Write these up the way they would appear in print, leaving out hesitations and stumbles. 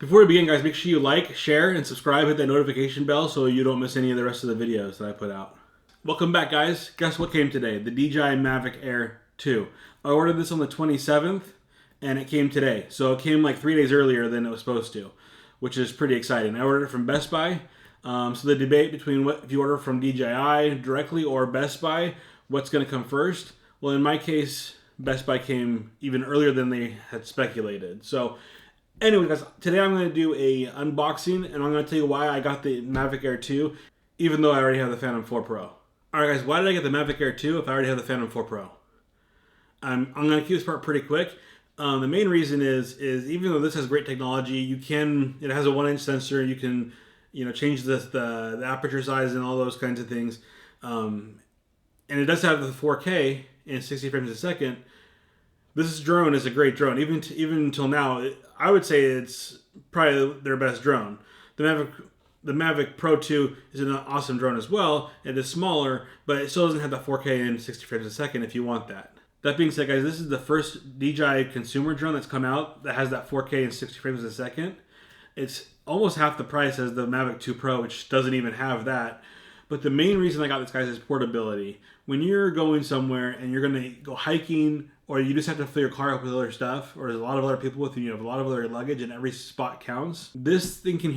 Before we begin, guys, make sure you like, share, and subscribe. Hit that notification bell so you don't miss any of the rest of the videos that I put out. Welcome back, guys. Guess what came today? The DJI Mavic Air 2. I ordered this on the 27th, and it came today. So it came like 3 days earlier than it was supposed to, which is pretty exciting. I ordered it from Best Buy. So the debate between what if you order from DJI directly or Best Buy, what's going to come first? Well, in my case, Best Buy came even earlier than they had speculated. So anyway, guys, today I'm going to do a unboxing, and I'm going to tell you why I got the Mavic Air 2, even though I already have the Phantom 4 Pro. Alright, guys, why did I get the Mavic Air 2 if I already have the Phantom 4 Pro? I'm going to keep this part pretty quick. The main reason is even though this has great technology, it has a 1-inch sensor. You can change the aperture size and all those kinds of things. And it does have the 4K and 60 frames a second. This drone is a great drone. Even until now, I would say it's probably their best drone. The Mavic Pro 2 is an awesome drone as well. It is smaller, but it still doesn't have that 4K and 60 frames a second if you want that. That being said, guys, this is the first DJI consumer drone that's come out that has that 4K and 60 frames a second. It's almost half the price as the Mavic 2 Pro, which doesn't even have that. But the main reason I got this, guys, is portability. When you're going somewhere and you're going to go hiking, or you just have to fill your car up with other stuff, or there's a lot of other people with you, you have a lot of other luggage, and every spot counts. This thing can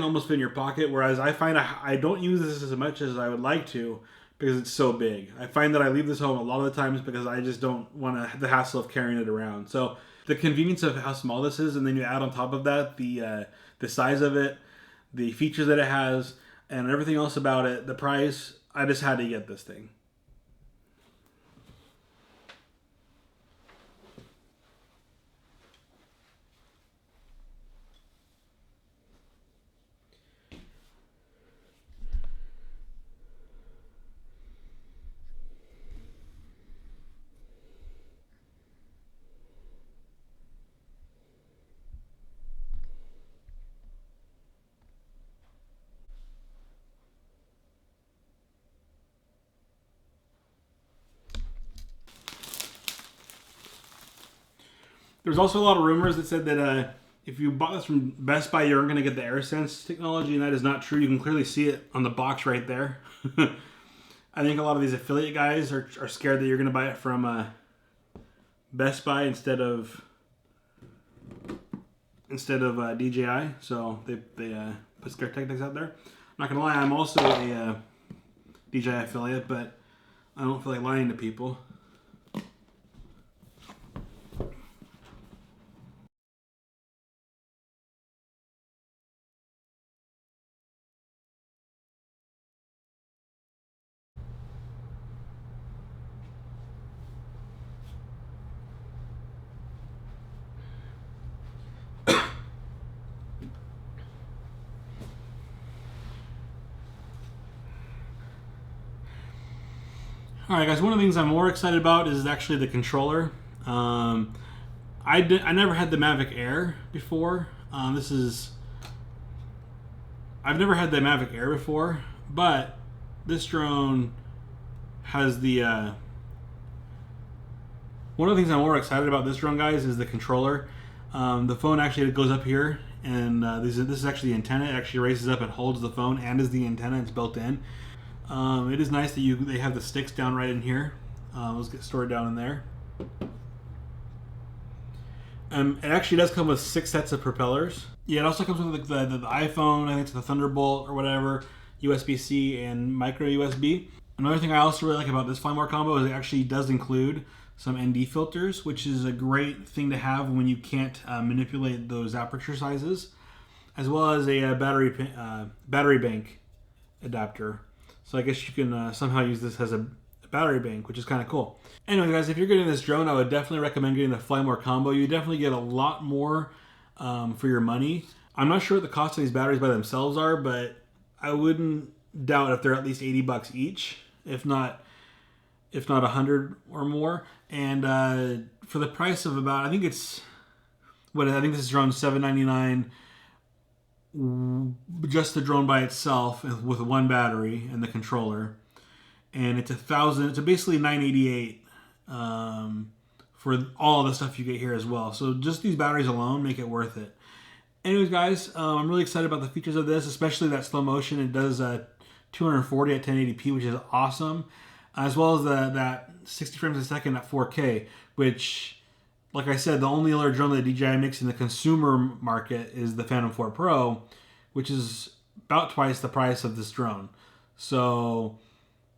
almost fit in your pocket. Whereas I find I don't use this as much as I would like to because it's so big. I find that I leave this home a lot of the times because I just don't want the hassle of carrying it around. So the convenience of how small this is, and then you add on top of that the size of it, the features that it has, and everything else about it, the price, I just had to get this thing. There's also a lot of rumors that said that if you bought this from Best Buy, you aren't going to get the AirSense technology, and that is not true. You can clearly see it on the box right there. I think a lot of these affiliate guys are scared that you're going to buy it from Best Buy instead of DJI, so they put scare tactics out there. I'm not going to lie, I'm also a DJI affiliate, but I don't feel like lying to people. Alright, guys, one of the things I'm more excited about is actually the controller. I never had the Mavic Air before. I've never had the Mavic Air before, but this drone has the one of the things I'm more excited about this drone, guys, is the controller. The phone actually goes up here, and this is actually the antenna. It actually raises up and holds the phone, and is the antenna. It's built in. It is nice that they have the sticks down right in here. Those get stored down in there. It actually does come with 6 sets of propellers. Yeah, it also comes with the iPhone. I think it's the Thunderbolt or whatever, USB-C and micro USB. Another thing I also really like about this Fly More combo is it actually does include some ND filters, which is a great thing to have when you can't manipulate those aperture sizes, as well as a battery bank adapter. So I guess you can somehow use this as a battery bank, which is kind of cool. Anyway, guys, if you're getting this drone, I would definitely recommend getting the Fly More combo. You definitely get a lot more for your money. I'm not sure what the cost of these batteries by themselves are, but I wouldn't doubt if they're at least $80 each, if not 100 or more. And for the price of about, I think this is around $799. Just the drone by itself with one battery and the controller, and it's $1,000. It's basically $988 for all the stuff you get here as well. So just these batteries alone make it worth it. Anyways, guys, I'm really excited about the features of this, especially that slow motion. It does 240 at 1080p, which is awesome, as well as that 60 frames a second at 4K, which, like I said, the only other drone that DJI makes in the consumer market is the Phantom 4 Pro, which is about twice the price of this drone. So,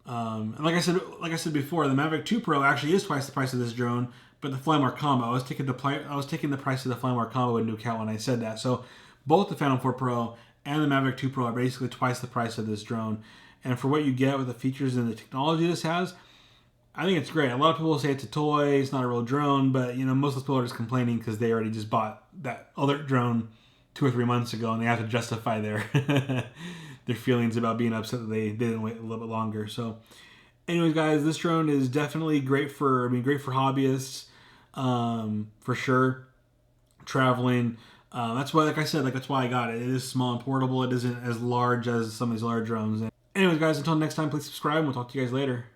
and like I said before, the Mavic 2 Pro actually is twice the price of this drone. But the Flymark combo, I was taking the price of the Flymark combo into account when I said that. So both the Phantom 4 Pro and the Mavic 2 Pro are basically twice the price of this drone. And for what you get with the features and the technology this has, I think it's great. A lot of people will say it's a toy, it's not a real drone, but most of those people are just complaining because they already just bought that other drone 2 or 3 months ago, and they have to justify their their feelings about being upset that they didn't wait a little bit longer. So, anyways, guys, this drone is definitely great for hobbyists. For sure, traveling. That's why, like I said, that's why I got it. It is small and portable. It isn't as large as some of these large drones. Anyways, guys, until next time, please subscribe, and we'll talk to you guys later.